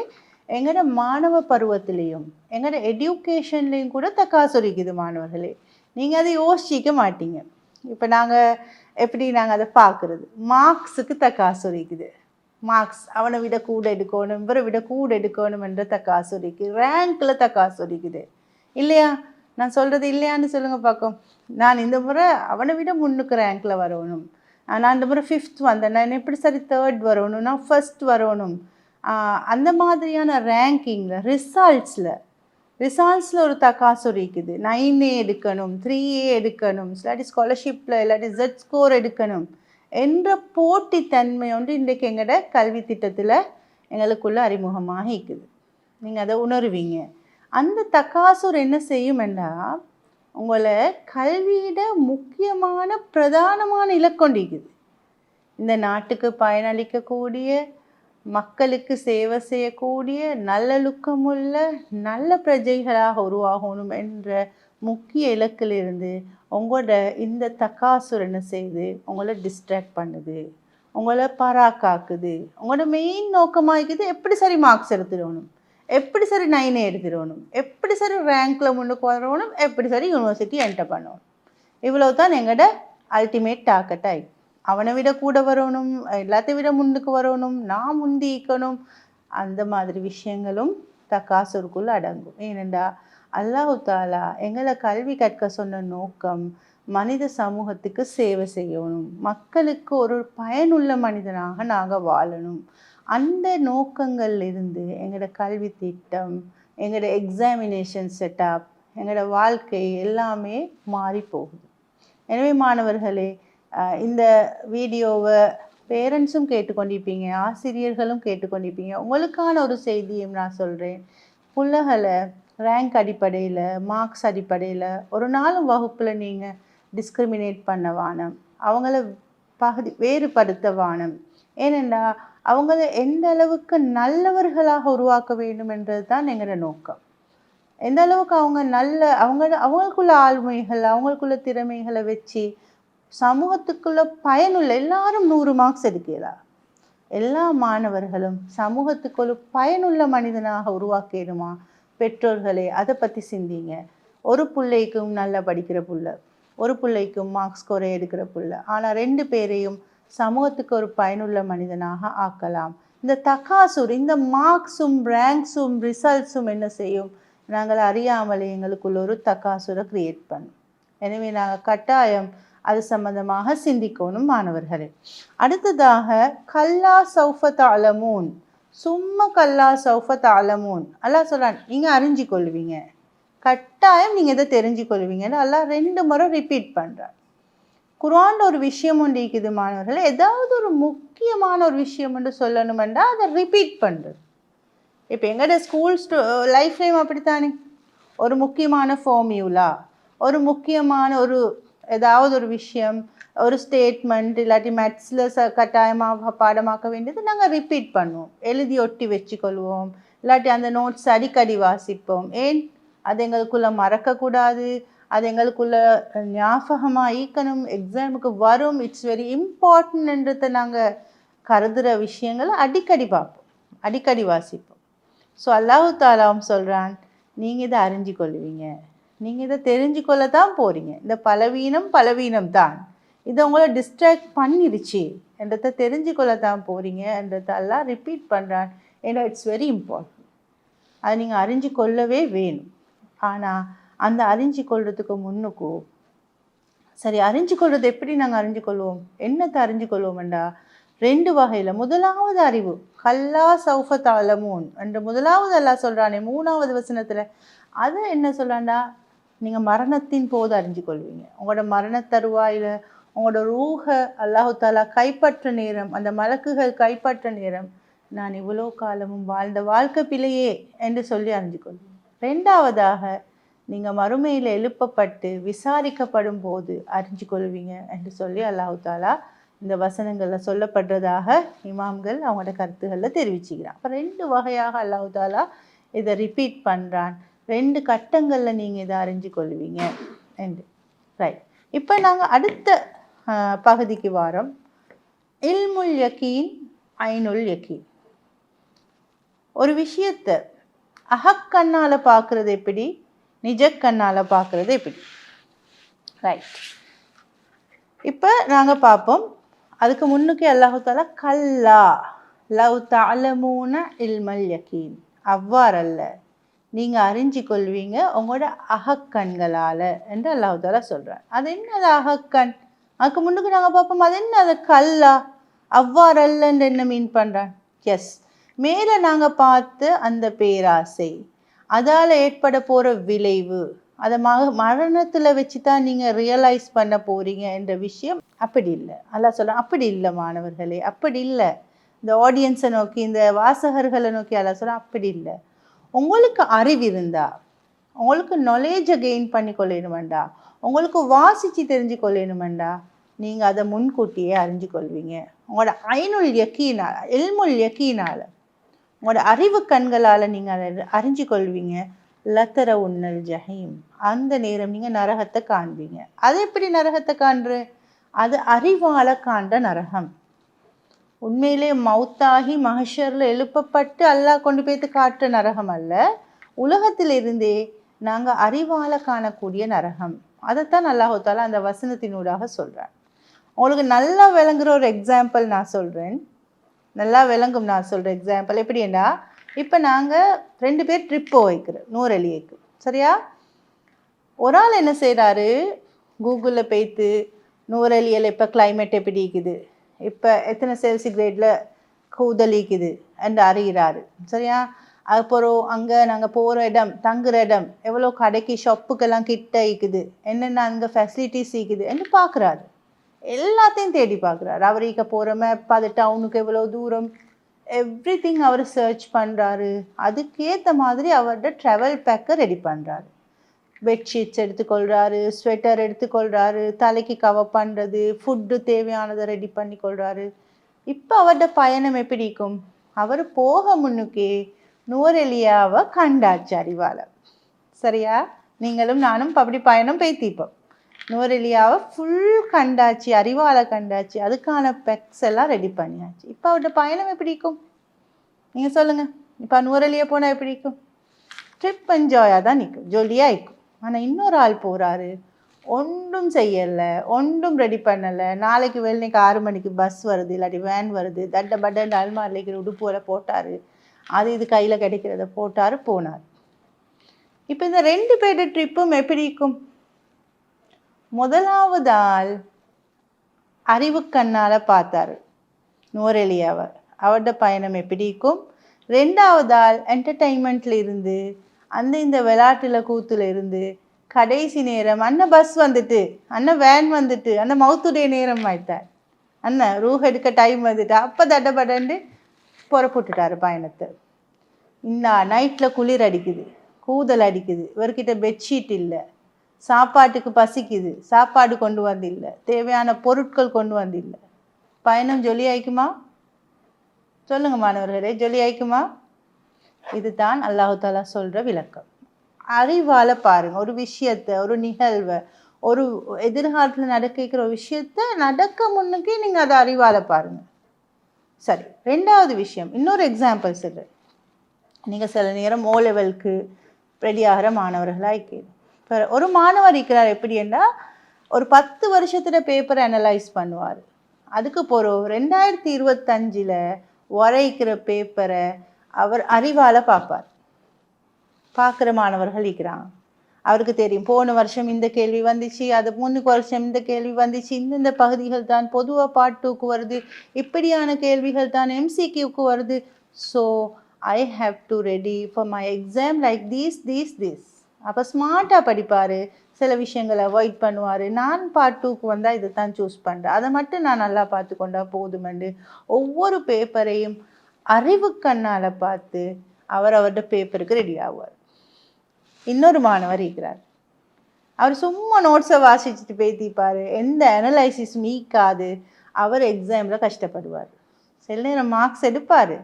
எங்களோட மாணவ பருவத்திலையும் எங்களோட எடியூகேஷன்லேயும் கூட தக்காசுரிக்குது மாணவர்களே. நீங்கள் அதை யோசிக்க மாட்டீங்க. இப்போ நாங்கள் எப்படி நாங்கள் அதை பார்க்குறது, மார்க்ஸுக்கு தக்காசுரிக்குது. மார்க்ஸ் அவனை விட கூட எடுக்கணும், இவரை விட கூட எடுக்கணும் என்ற தக்காசுரிக்கு, ரேங்க்கில் தக்காசுரிக்குது இல்லையா? நான் சொல்கிறது இல்லையான்னு சொல்லுங்கள் பார்க்கும். நான் இந்த முறை அவனை விட முன்னுக்கு ரேங்க்கில் வரணும், நான் இந்த முறை 5th வந்தேன், நான் எப்படி சரி 3rd வரணும், நான் 1st வரணும். அந்த மாதிரியான ரேங்கிங்கில் ரிசல்ட்ஸில் ஒரு தக்காசுரி இருக்குது. 9A எடுக்கணும், 3A எடுக்கணும், இல்லாட்டி ஸ்காலர்ஷிப்பில் இல்லாட்டி Z ஸ்கோர் எடுக்கணும் என்ற போட்டித்தன்மை ஒன்று இன்றைக்கு எங்களோட கல்வி திட்டத்தில் எங்களுக்குள்ளே அறிமுகமாக இருக்குது. நீங்கள் அதை உணர்வீங்க. அந்த தக்காசுர் என்ன செய்யுமெண்டா, உங்களை கல்வியிட முக்கியமான பிரதானமான இலக்கொண்டிருக்குது. இந்த நாட்டுக்கு பயனளிக்கக்கூடிய மக்களுக்கு சேவை செய்யக்கூடிய நல்லொழுக்கமுள்ள நல்ல பிரஜைகளாக உருவாகணும் என்ற முக்கிய இலக்கிலிருந்து உங்களோட இந்த தக்காசுர் என்ன செய்து உங்களை டிஸ்ட்ராக்ட் பண்ணுது, உங்களை பராக்காக்குது. உங்களோட மெயின் நோக்கமாக இருக்குது எப்படி சரி மார்க்ஸ் எடுத்துடணும், எப்படி சரி 9 எடுத்துடணும், எப்படி சரி ரேங்க்கில் முன்னுக்கு வரணும், எப்படி சரி யூனிவர்சிட்டி என்டர் பண்ணணும். இவ்வளோ தான் எங்களோட அல்டிமேட் டார்கெட்டாக. அவனை விட கூட வரணும், எல்லாத்தையும் விட முன்னுக்கு வரணும், நான் முந்திக்கணும், அந்த மாதிரி விஷயங்களும் தக்காசுருக்குள்ள அடங்கும். ஏனெண்டா அல்லாஹ் தாலா எங்களை கல்வி கற்க சொன்ன நோக்கம் மனித சமூகத்துக்கு சேவை செய்யணும், மக்களுக்கு ஒரு பயனுள்ள மனிதனாக நாங்கள் வாழணும். அந்த நோக்கங்கள் இருந்து எங்களோட கல்வி திட்டம், எங்களோட எக்ஸாமினேஷன் செட்டப், எங்களோட வாழ்க்கை எல்லாமே மாறி போகுது. எனவே மாணவர்களே, இந்த வீடியோவை பேரண்ட்ஸும் கேட்டுக்கொண்டிருப்பீங்க, ஆசிரியர்களும் கேட்டுக்கொண்டிருப்பீங்க. உங்களுக்கான ஒரு செய்தியும் நான் சொல்கிறேன். பிள்ளைகளை ரேங்க் அடிப்படையில், மார்க்ஸ் அடிப்படையில் ஒரு நாளும் வகுப்பில் நீங்கள் டிஸ்கிரிமினேட் பண்ண வானம், அவங்கள வேறுபடுத்த வானம். ஏனென்றா அவங்கள எந்த அளவுக்கு நல்லவர்களாக உருவாக்க வேண்டும் என்றது தான் எங்களோட நோக்கம். எந்த அளவுக்கு அவங்க அவங்களுக்குள்ள ஆளுமைகள், அவங்களுக்குள்ள திறமைகளை வச்சு சமூகத்துக்குள்ள பயனுள்ள, எல்லாரும் 100 மார்க்ஸ் எடுக்கிறா, எல்லா மாணவர்களும் சமூகத்துக்கு ஒரு பயனுள்ள மனிதனாக உருவாக்கிடுமா? பெற்றோர்களே அதை பற்றி சிந்திங்க. ஒரு பிள்ளைக்கும் நல்லா படிக்கிற பிள்ளை, ஒரு பிள்ளைக்கும் மார்க்ஸ் குறை எடுக்கிற பிள்ளை, ஆனால் 2 பேரையும் சமூகத்துக்கு ஒரு பயனுள்ள மனிதனாக ஆக்கலாம். இந்த தக்காசுர், இந்த மார்க்ஸும் ரேங்க்ஸும் ரிசல்ட்ஸும் என்ன செய்யும்? நாங்கள் அறியாமலே எங்களுக்குள்ள ஒரு தக்காசுரை கிரியேட் பண்ணும். எனவே நாங்கள் கட்டாயம் அது சம்பந்தமாக சிந்திக்கணும் மாணவர்களே. அடுத்ததாக கல்லா சௌஃபத் அலமூன், சும்மா கல்லா சௌஃபத் அலமூன். அல்லாஹ் சொல்றான், நீங்கள் அறிஞ்சு கொள்வீங்க, கட்டாயம் நீங்கள் இதை தெரிஞ்சு கொள்வீங்கன்னு அல்லாஹ் 2 முறை ரிப்பீட் பண்ணுறார். குர்ஆன்ல ஒரு விஷயம் ஒன்று இருக்குது மாணவர்களே, ஏதாவது ஒரு முக்கியமான ஒரு விஷயம் ஒன்று சொல்லணுமெண்டா அதை ரிப்பீட் பண்ணுறது. இப்போ எங்களோட ஸ்கூல் லைஃப்லேயும் அப்படித்தானே, ஒரு முக்கியமான ஃபார்மியூலா, ஒரு முக்கியமான ஏதாவது ஒரு விஷயம், ஒரு ஸ்டேட்மெண்ட், இல்லாட்டி மேத்ஸில் கட்டாயமாக பாடமாக்க வேண்டியது நாங்கள் ரிப்பீட் பண்ணுவோம், எழுதி ஒட்டி வச்சுக்கொள்வோம், இல்லாட்டி அந்த நோட்ஸ் அடிக்கடி வாசிப்போம். ஏன்? அது எங்களுக்குள்ளே மறக்கக்கூடாது, அது எங்களுக்குள்ள ஞாபகமாக ஈக்கணும், எக்ஸாமுக்கு வரும், இட்ஸ் வெரி இம்பார்ட்டன்ட்ன்றதை நாங்கள் கருதுகிற விஷயங்களை அடிக்கடி பார்ப்போம், அடிக்கடி வாசிப்போம். ஸோ அல்லாஹ் தாலாவும் சொல்கிறான், நீங்கள் இதை அறிஞ்சு கொள்வீங்க, நீங்கள் இதை தெரிஞ்சு கொள்ள தான் போகிறீங்க. இந்த பலவீனம் தான் இதை உங்களை டிஸ்ட்ராக்ட் பண்ணிருச்சு என்றதை தெரிஞ்சு கொள்ள தான் போகிறீங்க என்றதை எல்லாம் ரிப்பீட் பண்ணுறான். ஏன்னா இட்ஸ் வெரி இம்பார்ட்டன்ட், அதை நீங்கள் அறிஞ்சு கொள்ளவே வேணும். ஆனால் அந்த அறிஞ்சு கொள்றதுக்கு முன்னுக்கு சரி, அறிஞ்சு கொள்வது எப்படி நாங்கள் அறிஞ்சு கொள்வோம், என்னத்தை அறிஞ்சு கொள்வோம்டா 2 வகையில். முதலாவது அறிவு கல்லா சௌஃபத் அலமூன் என்ற முதலாவது அல்லாஹ் சொல்கிறானே 3வது வசனத்தில், அது என்ன சொல்கிறான்டா, நீங்கள் மரணத்தின் போது அறிஞ்சு கொள்வீங்க. உங்களோட மரண தருவாயில் உங்களோட ரூஹ அல்லாஹு தாலா கைப்பற்ற நேரம், அந்த மலக்குகள் கைப்பற்ற நேரம், நான் இவ்வளோ காலமும் வாழ்ந்த வாழ்க்கை பிழையே என்று சொல்லி அறிஞ்சு கொள்வீங்க. 2வதாக நீங்கள் மறுமையில் எழுப்பப்பட்டு விசாரிக்கப்படும் போது அறிஞ்சு கொள்வீங்க என்று சொல்லி அல்லாஹு தாலா இந்த வசனங்களில் சொல்லப்படுறதாக இமாம்கள் அவங்களோட கருத்துக்களில் தெரிவிச்சுக்கிறான். அப்போ 2 வகையாக அல்லாஹு தாலா இதை ரிப்பீட் பண்ணுறான். 2 கட்டங்களில் நீங்கள் இதை அறிஞ்சு கொள்வீங்க என்று. ரைட், இப்போ நாங்கள் அடுத்த பகுதிக்கு வாரோம். இல்முல் யகீன், ஐனுல் யகீன். ஒரு விஷயத்தை அகக்கண்ணால் பார்க்குறது எப்படி, நிஜக்கண்ணால் பார்க்குறது எப்படி? ரைட், இப்போ நாங்கள் பார்ப்போம். அதுக்கு முன்னுக்கு அல்லாஹு தாலா கல்லா லவ் தஅலமூன இல்மல் யகீன், அவ்வாறல்ல, நீங்கள் அறிஞ்சு கொள்வீங்க உங்களோட அகக்கண்களால் என்று அல்லாஹு தாலா சொல்கிறார். அது என்னது அகக்கண்? அதுக்கு முன்னுக்கு நாங்கள் பார்ப்போம், அது என்ன, அது கல்லா அவ்வாறல்லன்னு என்ன மீன் பண்ணுறான்? எஸ், மேலே நாங்கள் பார்த்து அந்த பேராசை, அதால் ஏற்பட போகிற விளைவு, அதை மரணத்தில் வச்சு தான் நீங்கள் ரியலைஸ் பண்ண போகிறீங்க என்ற விஷயம் அப்படி இல்லை. அல்லாஹ் சொல்கிறான், அப்படி இல்லை மாணவர்களே, அப்படி இல்லை. இந்த ஆடியன்ஸை நோக்கி, இந்த வாசகர்களை நோக்கி அல்லாஹ் சொல்கிறான், அப்படி இல்லை. உங்களுக்கு அறிவு இருந்தா, உங்களுக்கு நாலேஜை கெயின் பண்ணி கொள்ளணுமெண்டா, உங்களுக்கு வாசித்து தெரிஞ்சு கொள்ளணுமெண்டா, நீங்கள் அதை முன்கூட்டியே அறிஞ்சு கொள்வீங்க. உங்களோட ஐனுல் யக்கீனால், இல்முல் யக்கீனால், உங்களோட அறிவு கண்களால் நீங்கள் அதை அறிஞ்சு கொள்வீங்க. லத்தர உன்னல் ஜஹீம், அந்த நேரம் நீங்கள் நரகத்தை காண்பீங்க. அது எப்படி நரகத்தை காண்ற? அது அறிவால் காண்ற நரகம். உண்மையிலே மௌத்தாகி மஹஷரில் எழுப்பப்பட்டு அல்லாஹ் கொண்டு போய்த்து காட்டுற நரகம் அல்ல, உலகத்திலிருந்தே நாங்கள் அறிவால் காணக்கூடிய நரகம். அதைத்தான் அல்லாஹ் தஆலா அந்த வசனத்தினூடாக சொல்கிறார். உங்களுக்கு நல்லா விளங்குற ஒரு எக்ஸாம்பிள் நான் சொல்கிறேன், நல்லா விளங்கும் நான் சொல்கிற எக்ஸாம்பிள் எப்படின்னா, இப்போ நாங்கள் 2 பேர் ட்ரிப் போய்க்கிறோம் நூரெலியேக்கு, சரியா? ஒரு ஆள் என்ன செய்கிறாரு, கூகுளில் போய்த்து நூரெலியில் இப்போ கிளைமேட் எப்படி இருக்குது, இப்போ எத்தனை செல்சிகிரேடில் கூதலிக்குது என்று அறிகிறாரு, சரியா? அதுக்கப்புறம் அங்கே நாங்கள் போகிற இடம், தங்குற இடம், எவ்வளோ கடைக்கு ஷாப்புக்கெல்லாம் கிட்ட இருக்குது, என்னென்ன அங்கே ஃபெசிலிட்டிஸ் இருக்குது என்று பார்க்குறாரு. எல்லாத்தையும் தேடி பார்க்குறாரு. அவர் இங்கே போகிற மேப், அது டவுனுக்கு எவ்வளோ தூரம், எவ்ரி திங் அவர் சர்ச் பண்ணுறாரு. அதுக்கேற்ற மாதிரி அவரோட ட்ராவல் பேக்கை ரெடி பண்ணுறாரு. பெட்ஷீட்ஸ் எடுத்துக்கொள்கிறாரு, ஸ்வெட்டர் எடுத்துக்கொள்கிறாரு, தலைக்கு கவர் பண்ணுறது, ஃபுட்டு தேவையானதை ரெடி பண்ணி கொள்கிறாரு. இப்போ அவரோட பயணம் எப்படி இருக்கும்? அவர் போக முன்னுக்கே நூரெலியாவை கண்டாச்சு அறிவால், சரியா? நீங்களும் நானும் அப்படி பயணம் பேத்திப்போம். நூரெலியாவை ஃபுல் கண்டாச்சு, அறிவால் கண்டாச்சு, அதுக்கான பெக்ஸ் எல்லாம் ரெடி பண்ணியாச்சு. இப்போ அவரோட பயணம் எப்படி இருக்கும் நீங்கள் சொல்லுங்கள்? இப்போ நூரெலியா போனால் எப்படி இருக்கும்? ட்ரிப் என்ஜாயாக தான் நிற்கும், ஜொலியாக இருக்கும். ஆனால் இன்னொரு ஆள் போகிறாரு, ஒன்றும் செய்யலை, ஒன்றும் ரெடி பண்ணலை. நாளைக்கு வெள்ளைக்கு 6 மணிக்கு பஸ் வருது, இல்லாட்டி வேன் வருது, தட்ட பட்டன் அல்மாரிலைக்கு உடுப்புகளை போட்டார், அது இது கையில் கிடைக்கிறத போட்டார், போனார். இப்போ இந்த 2 பேர் ட்ரிப்பும் எப்படி இருக்கும்? முதலாவது ஆள் அறிவு கண்ணால் பார்த்தாரு நூரெலியாவை, அவரோட பயணம் எப்படி இருக்கும்? 2வது ஆள் என்டர்டெயின்மெண்ட்டில் இருந்து, அந்த இந்த விளையாட்டில் கூத்துல இருந்து, கடைசி நேரம் அண்ணன் பஸ் வந்துட்டு, அண்ணன் வேன் வந்துட்டு, அண்ணன் மவுத்துடைய நேரம் ஆயிட்டார், அண்ணன் ரூஹ் எடுக்க டைம் வந்துட்டு, அப்போ தட்டப்படண்டு புறப்பட்டுட்டார் பயணத்தை. இன்னும் நைட்டில் குளிர் அடிக்குது, கூதல் அடிக்குது, இவர்கிட்ட பெட்ஷீட் இல்லை, சாப்பாட்டுக்கு பசிக்குது, சாப்பாடு கொண்டு வந்தில்லை, தேவையான பொருட்கள் கொண்டு வந்தில்லை. பயணம் ஜொலி ஆயிக்குமா? சொல்லுங்க மாணவர்களே, ஜொலி ஆயிக்குமா? இதுதான் அல்லாஹ் தஆலா சொல்கிற விளக்கம். அறிவால் பாருங்கள் ஒரு விஷயத்தை, ஒரு நிகழ்வை, ஒரு எதிர்காலத்தில் நடக்கிற ஒரு விஷயத்தை நடக்க முன்னுக்கே நீங்கள் அதை அறிவால் பாருங்கள். சரி, 2வது விஷயம், இன்னொரு எக்ஸாம்பிள் சொல்கிறேன். நீங்கள் சில நேரம் O லெவலுக்கு ரெடி ஆகிற மாணவர்களாக இருக்கிறது. இப்போ ஒரு மாணவர் இருக்கிறார் எப்படின்னா, ஒரு 10 வருஷத்துல பேப்பரை அனலைஸ் பண்ணுவார். அதுக்கு போகிறோம் 2025 வரைக்கிற பேப்பரை அவர் அறிவால் பார்ப்பார். பார்க்குற மாணவர்கள் இருக்கிறாங்க. அவருக்கு தெரியும் போன வருஷம் இந்த கேள்வி வந்துச்சு, அது முன்னுக்கு வருஷம் இந்த கேள்வி வந்துச்சு, இந்த பகுதிகள் தான் பொதுவாக பார்ட் 2க்கு வருது, இப்படியான கேள்விகள் தான் MCQக்கு வருது. So I have to ready for my exam like these. அப்போ ஸ்மார்ட்டாக படிப்பார், சில விஷயங்களை அவாய்ட் பண்ணுவார். நான் பார்ட் 2க்கு வந்தால் இதை தான் சூஸ் பண்ணுறேன், அதை மட்டும் நான் நல்லா பார்த்து கொண்டா போதுமெண்டு ஒவ்வொரு பேப்பரையும் அறிவு கண்ணால் பார்த்து அவரோட பேப்பருக்கு ரெடி ஆவார். இன்னொரு மாணவர் இருக்கிறார், அவர் சும்மா நோட்ஸை வாசிச்சுட்டு பேத்திப்பார், எந்த அனலைசிஸும் ஈக்காது, அவர் எக்ஸாமில் கஷ்டப்படுவார். சில நேரம் மார்க்ஸ் எடுப்பார்,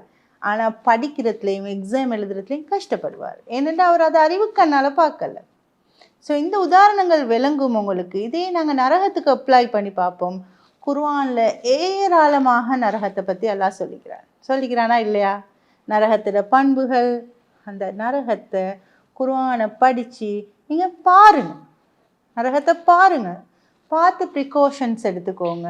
ஆனால் படிக்கிறதுலையும் எக்ஸாம் எழுதுறதுலையும் கஷ்டப்படுவார். ஏனென்றால் அவர் அதை அறிவு கண்ணால் பார்க்கல. ஸோ இந்த உதாரணங்கள் விளங்கும் உங்களுக்கு. இதே நாங்கள் நரகத்துக்கு அப்ளை பண்ணி பார்ப்போம். குர்ஆனில் ஏராளமாக நரகத்தை பற்றி அல்லாஹ் சொல்லிக்கிறானா இல்லையா? நரகத்தோட பண்புகள், அந்த நரகத்தை குர்ஆனை படித்து நீங்கள் பாருங்கள், நரகத்தை பாருங்கள், பார்த்து ப்ரிகாஷன்ஸ் எடுத்துக்கோங்க,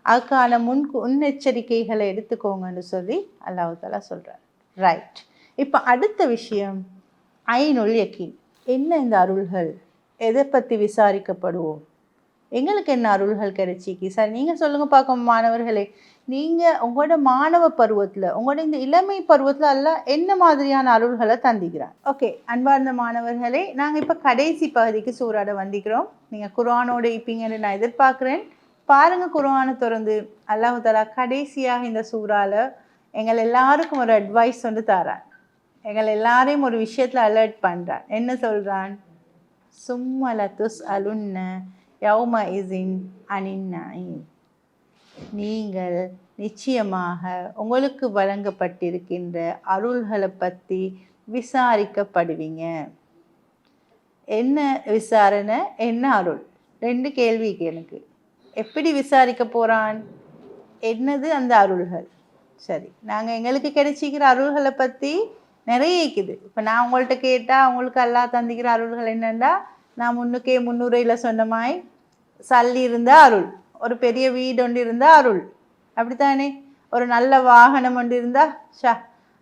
அதுக்கான முன்னெச்சரிக்கைகளை எடுத்துக்கோங்கன்னு சொல்லி அல்லாஹ் தஆலா சொல்கிறார். ரைட், இப்போ அடுத்த விஷயம் ஐனுல் யக்கீன். என்ன இந்த அருள்கள், எதை பற்றி விசாரிக்கப்படுவோம், எங்களுக்கு என்ன அருள்கள் கிடைச்சிக்கு? சார் நீங்கள் சொல்லுங்கள் பார்க்க மாணவர்களே, நீங்கள் உங்களோட மாணவ பருவத்தில், உங்களோட இந்த இளமை பருவத்தில் எல்லாம் என்ன மாதிரியான அருள்களை தந்திக்கிறார்? ஓகே அன்பார்ந்த மாணவர்களே, நாங்கள் இப்போ கடைசி பகுதிக்கு சூறாட வந்திக்கிறோம். நீங்கள் குர்ஆனோட இருப்பீங்கன்னு நான் எதிர்பார்க்குறேன். பாருங்கள், குர்ஆனை திறந்து அல்லாஹ் தஆலா கடைசியாக இந்த சூறாவில் எங்கள் எல்லாருக்கும் ஒரு அட்வைஸ் வந்து தரான். எங்கள் எல்லாரையும் ஒரு விஷயத்தில் அலர்ட் பண்ணுறான். என்ன சொல்கிறான்? சும்ம லதுஸ்அலுன்ன யௌமஇஸின் அனின் நஈம். நீங்கள் நிச்சயமாக உங்களுக்கு வழங்கப்பட்டிருக்கின்ற அருள்களை பற்றி விசாரிக்கப்படுவீங்க. என்ன விசாரணை, என்ன அருள்? 2 கேள்விக்கு எனக்கு. எப்படி விசாரிக்க போகிறான்? என்னது அந்த அருள்கள்? சரி, நாங்கள் எங்களுக்கு கிடைச்சிக்கிற அருள்களை பற்றி நிறைய இருக்குது. இப்போ நான் உங்கள்கிட்ட கேட்டால் உங்களுக்கு அல்லாஹ் தந்திக்கிற அருள்கள் என்னென்னா, நான் முன்னுக்கே முன்னுரையில் சொன்ன மாதிரி சல்லி இருந்தால் அருள், ஒரு பெரிய வீடு ஒன்று இருந்தால் அருள், அப்படித்தானே? ஒரு நல்ல வாகனம் ஒன்று இருந்தால்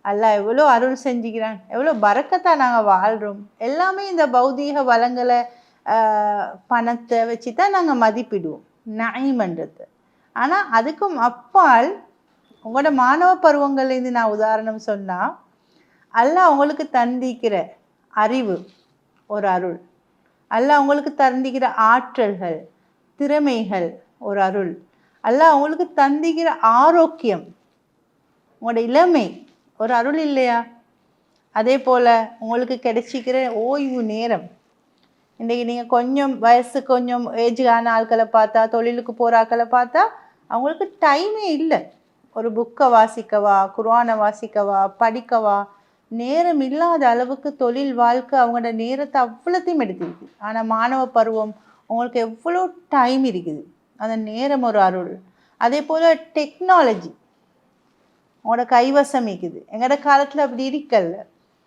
அல்லாஹ் எவ்வளோ அருள் செஞ்சுக்கிறான், எவ்வளோ பரக்கத்தான் நாங்கள் வாழ்கிறோம். எல்லாமே இந்த பௌதீக வளங்களை பணத்தை வச்சு தான் நாங்கள் மதிப்பிடுவோம் நயீம்ன்றது. ஆனால் அதுக்கும் அப்பால் உங்களோட மாணவ பருவங்கள்லேருந்து நான் உதாரணம் சொன்னால், அல்லாஹ் உங்களுக்கு தந்திக்கிற அறிவு ஒரு அருள், அல்லாஹ் உங்களுக்கு தந்திக்கிற ஆற்றல்கள் திறமைகள் ஒரு அருள், அல்லாஹ் உங்களுக்கு தந்திக்கிற ஆரோக்கியம் உங்களோட இளமை ஒரு அருள் இல்லையா? அதே போல் உங்களுக்கு கிடைச்சிக்கிற ஓய்வு நேரம். இன்றைக்கி நீங்கள் கொஞ்சம் வயசு கொஞ்சம் ஏஜான ஆட்களை பார்த்தா, தொழிலுக்கு போகிற ஆட்களை பார்த்தா அவங்களுக்கு டைமே இல்லை. ஒரு புக்கை வாசிக்கவா, குர்ஆனை வாசிக்கவா, படிக்கவா நேரம் இல்லாத அளவுக்கு தொழில் வாழ்க்கை அவங்களோட நேரத்தை அவ்வளோத்தையும் எடுத்துருக்கு. ஆனால் மாணவ பருவம் உங்களுக்கு எவ்வளோ டைம் இருக்குது, அந்த நேரம் ஒரு அருள். அதே போல் டெக்னாலஜி உங்களோட கைவசம் இருக்குது. எங்களோட காலத்தில் அப்படி இருக்கல்ல.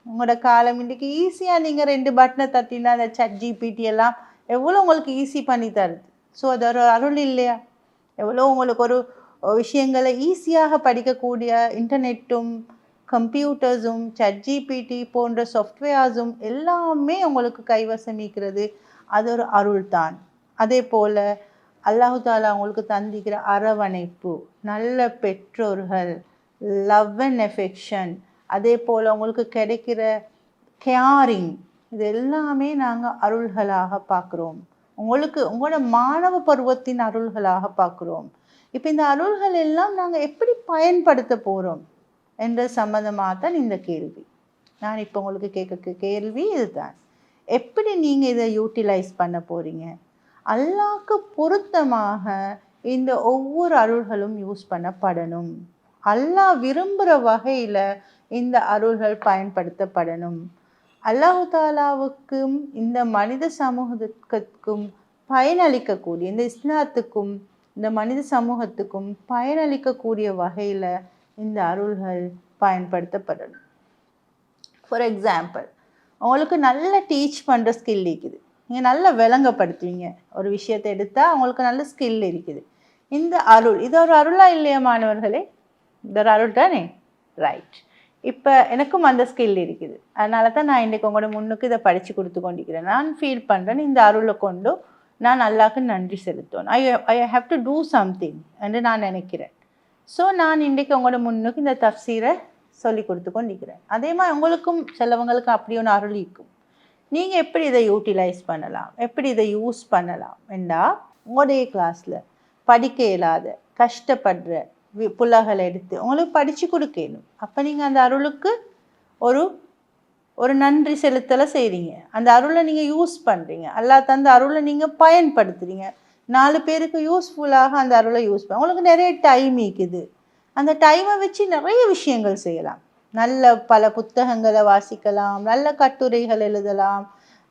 உங்களோட காலம் இன்றைக்கி ஈஸியாக நீங்கள் 2 பட்டனை தட்டினா அந்த ChatGPT எல்லாம் எவ்வளோ உங்களுக்கு ஈஸி பண்ணி தருது. ஸோ அது ஒரு அருள் இல்லையா? எவ்வளோ உங்களுக்கு ஒரு விஷயங்களை ஈஸியாக படிக்கக்கூடிய இன்டர்நெட்டும் கம்ப்யூட்டர்ஸும் ChatGPT போன்ற சாஃப்ட்வேர்ஸும் எல்லாமே உங்களுக்கு கைவசமிக்கிறது. அது ஒரு அருள் தான். அதே போல் அல்லாஹு தாலா உங்களுக்கு தந்திக்கிற அரவணைப்பு, நல்ல பெற்றோர்கள், லவ் அண்ட் எஃபெக்ஷன், அதே போல் உங்களுக்கு கிடைக்கிற கேரிங், இது எல்லாமே நாங்கள் அருள்களாக பார்க்குறோம். உங்களுக்கு உங்களோட மாணவ பருவத்தின் அருள்களாக பார்க்குறோம். இப்போ இந்த அருள்கள் எல்லாம் நாங்கள் எப்படி பயன்படுத்த போகிறோம் என்ற சம்மந்தமாக தான் இந்த கேள்வி. நான் இப்போ உங்களுக்கு கேட்க கேள்வி இதுதான். எப்படி நீங்கள் இதை யூட்டிலைஸ் பண்ண போகிறீங்க? அல்லாஹ்க்கு பொருத்தமாக இந்த ஒவ்வொரு அருள்களும் யூஸ் பண்ணப்படணும். அல்லாஹ் விரும்புகிற வகையில் இந்த அருள்கள் பயன்படுத்தப்படணும். அல்லாஹு தாலாவுக்கும் இந்த மனித சமூகத்துக்கும் பயனளிக்கக்கூடிய, இந்த இஸ்லாத்துக்கும் இந்த மனித சமூகத்துக்கும் பயனளிக்கக்கூடிய வகையில் இந்த அருள்கள் பயன்படுத்தப்படணும். ஃபார் எக்ஸாம்பிள், உங்களுக்கு நல்ல டீச் பண்ணுற ஸ்கில் இருக்குது, நீங்கள் நல்லா விளங்கப்படுத்துவீங்க. ஒரு விஷயத்தை எடுத்தால் அவங்களுக்கு நல்ல ஸ்கில் இருக்குது. இந்த அருள் இது ஒரு அருளாக இல்லையா மாணவர்களே? இந்த ஒரு அருள் தானே? ரைட். இப்போ எனக்கும் அந்த ஸ்கில் இருக்குது, அதனால தான் நான் இன்றைக்கு உங்களோட முன்னுக்கு இதை படித்து கொடுத்து கொண்டிருக்கிறேன். நான் ஃபீல் பண்ணுறேன் இந்த அருளை கொண்டு நான் அல்லாஹ்க்கு நன்றி செலுத்தணும். I have to do something என்று நான் நினைக்கிறேன். ஸோ நான் இன்றைக்கு உங்களோட முன்னுக்கு இந்த தஃப்சீரை சொல்லி கொடுத்து கொண்டிருக்கிறேன். அதே மாதிரி உங்களுக்கும் சிலவங்களுக்கு அப்படி ஒன்று அருள் இருக்கும். நீங்கள் எப்படி இதை யூட்டிலைஸ் பண்ணலாம், எப்படி இதை யூஸ் பண்ணலாம் என்றால், உங்களுடைய கிளாஸில் படிக்க இயலாத கஷ்டப்படுற புள்ளைகளை எடுத்து உங்களுக்கு படித்து கொடுக்கணும். அப்போ நீங்கள் அந்த அருளுக்கு ஒரு நன்றி செலுத்தலை செய்கிறீங்க. அந்த அருளை நீங்கள் யூஸ் பண்ணுறீங்க. அல்லாஹ் தந்த அருளை நீங்கள் பயன்படுத்துகிறீங்க. 4 பேருக்கு யூஸ்ஃபுல்லாக அந்த அருளை யூஸ் பண்ண உங்களுக்கு நிறைய டைம் இருக்குது. அந்த டைமை வச்சு நிறைய விஷயங்கள் செய்யலாம். நல்ல பல புத்தகங்களை வாசிக்கலாம், நல்ல கட்டுரைகள் எழுதலாம்,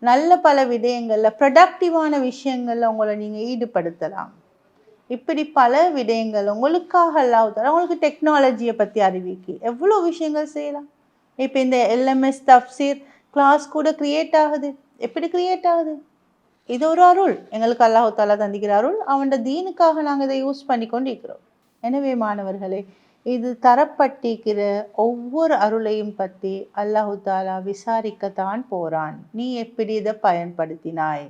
நல்ல பல விடயங்களில் ப்ரொடக்டிவான விஷயங்களில் உங்களை நீங்கள் ஈடுபடுத்தலாம். இப்படி பல விடயங்கள் உங்களுக்காக அல்லாஹ் தஆலா உங்களுக்கு டெக்னாலஜியை பற்றி அறிவிக்கு எவ்வளோ விஷயங்கள் செய்யலாம். இப்போ இந்த LMS தஃப்சீர் கிளாஸ் கூட க்ரியேட் ஆகுது. எப்படி க்ரியேட் ஆகுது? இது ஒரு அருள், எங்களுக்கு அல்லாஹ் தஆலா தந்திக்கிற அருள். அவனோட தீனுக்காக நாங்கள் இதை யூஸ் பண்ணி கொண்டு இருக்கிறோம். எனவே மாணவர்களே, இது தரப்பட்டிருக்கிற ஒவ்வொரு அருளையும் பற்றி அல்லாஹு தாலா விசாரிக்கத்தான் போகிறான். நீ எப்படி இதை பயன்படுத்தினாய்,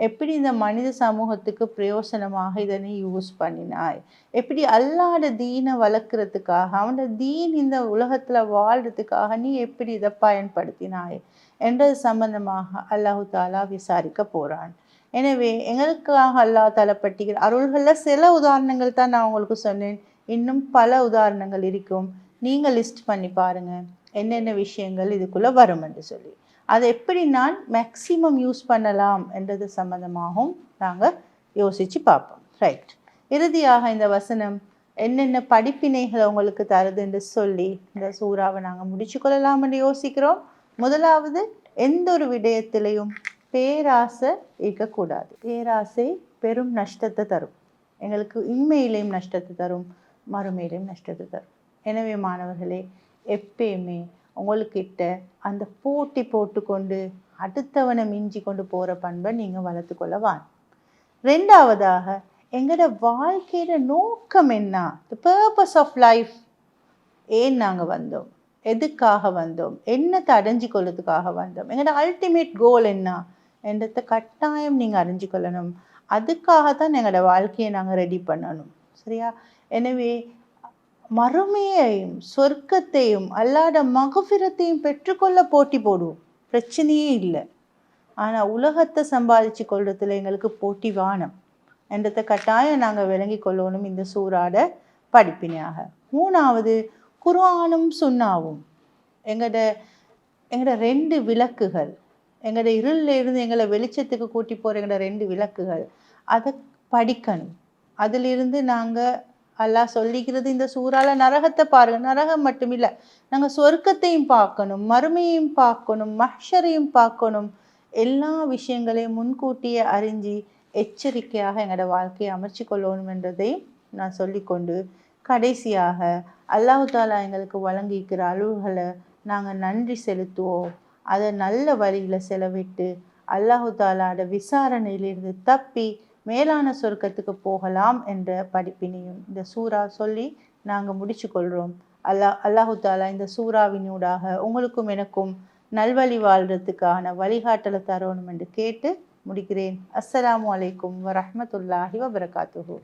எப்படி இந்த மனித சமூகத்துக்கு பிரயோசனமாக இதை நீ யூஸ் பண்ணினாய், எப்படி அல்லாஹ்வோட தீனை வளர்க்குறதுக்காக, அவனோட தீன் இந்த உலகத்தில் வாழ்கிறதுக்காக நீ எப்படி இதை பயன்படுத்தினாய் என்றது சம்பந்தமாக அல்லாஹு தாலா விசாரிக்க போகிறான். எனவே எங்களுக்காக அல்லாஹ் தாலா பட்டிக்கிற அருள்களில் சில உதாரணங்கள் தான் நான் உங்களுக்கு சொன்னேன். இன்னும் பல உதாரணங்கள் இருக்கும். நீங்கள் லிஸ்ட் பண்ணி பாருங்கள் என்னென்ன விஷயங்கள் இதுக்குள்ளே வரும் என்று சொல்லி. அதை எப்படி நான் மேக்சிமம் யூஸ் பண்ணலாம் என்றது சம்பந்தமாகவும் நாங்கள் யோசித்து பார்ப்போம். ரைட். இறுதியாக இந்த வசனம் என்னென்ன படிப்பினைகளை உங்களுக்கு தருது என்று சொல்லி இந்த சூறாவை நாங்கள் முடிச்சு கொள்ளலாம்னு யோசிக்கிறோம். முதலாவது, எந்த ஒரு விடயத்திலையும் பேராசை இருக்கக்கூடாது. பேராசை பெரும் நஷ்டத்தை தரும். எங்களுக்கு இன்மையிலையும் நஷ்டத்தை தரும், மறுமையிலையும் நஷ்டத்தை தரும். எனவே மாணவர்களே, எப்பயுமே உங்களுக்கிட்ட அந்த போட்டி போட்டுக்கொண்டு அடுத்தவனை மிஞ்சி கொண்டு போகிற பண்பை நீங்கள் வளர்த்து கொள்ளவான். ரெண்டாவதாக, எங்களோட வாழ்க்கையோட நோக்கம் என்ன? The purpose of life. ஏன் நாங்கள் வந்தோம், எதுக்காக வந்தோம், என்னத்தை அடைஞ்சு கொள்றதுக்காக வந்தோம், எங்களோட அல்டிமேட் கோல் என்ன என்றதை கட்டாயம் நீங்கள் அறிஞ்சு கொள்ளணும். அதுக்காகத்தான் எங்களோட வாழ்க்கையை நாங்கள் ரெடி பண்ணணும். சரியா? எனவே மறுமையையும் சொர்க்கத்தையும் அல்லாத மகஃபிரத்தையும் பெற்றுக்கொள்ள போட்டி போடுவோம், பிரச்சனையே இல்லை. ஆனால் உலகத்தை சம்பாதிச்சு கொள்றதுல எங்களுக்கு போட்டி வானம் என்றதை கட்டாயம் நாங்கள் விளங்கி கொள்ளணும் இந்த சூறாட படிப்பினையாக. மூணாவது, குர்ஆனும் சுன்னாவும் எங்களோட 2 விளக்குகள், எங்களோட இருளில் இருந்து எங்களை வெளிச்சத்துக்கு கூட்டி போகிற எங்களோட 2 விளக்குகள். அதை படிக்கணும். அதிலிருந்து நாங்கள் அல்லாஹ் சொல்லிக்கிறது இந்த சூறால நரகத்தை பாருங்கள், நரகம் மட்டும் இல்லை, நாங்கள் சொர்க்கத்தையும் பார்க்கணும், மறுமையும் பார்க்கணும், மஹ்ஷரையும் பார்க்கணும். எல்லா விஷயங்களையும் முன்கூட்டியே அறிஞ்சு எச்சரிக்கையாக எங்களோட வாழ்க்கையை அமைச்சு கொள்ளணும் என்றதையும் நான் சொல்லிக்கொண்டு, கடைசியாக அல்லாஹ் தாலா எங்களுக்கு வழங்கிக்கிற அருள்களை நாங்கள் நன்றி செலுத்துவோம். அதை நல்ல வழியில் செலவிட்டு அல்லாஹ் தாலாட விசாரணையிலிருந்து தப்பி மேலான சொர்க்கத்துக்கு போகலாம் என்ற படிப்பினையும் இந்த சூறா சொல்லி நாங்கள் முடிச்சு கொள்கிறோம். அல்லாஹ் தாலா இந்த சூறாவினூடாக உங்களுக்கும் எனக்கும் நல்வழி வாழ்கிறதுக்கான வழிகாட்டலை தரணும் என்று கேட்டு முடிக்கிறேன். அஸ்ஸலாமு அலைக்கும் வரஹ்மத்துல்லாஹி வபரகாத்துஹு.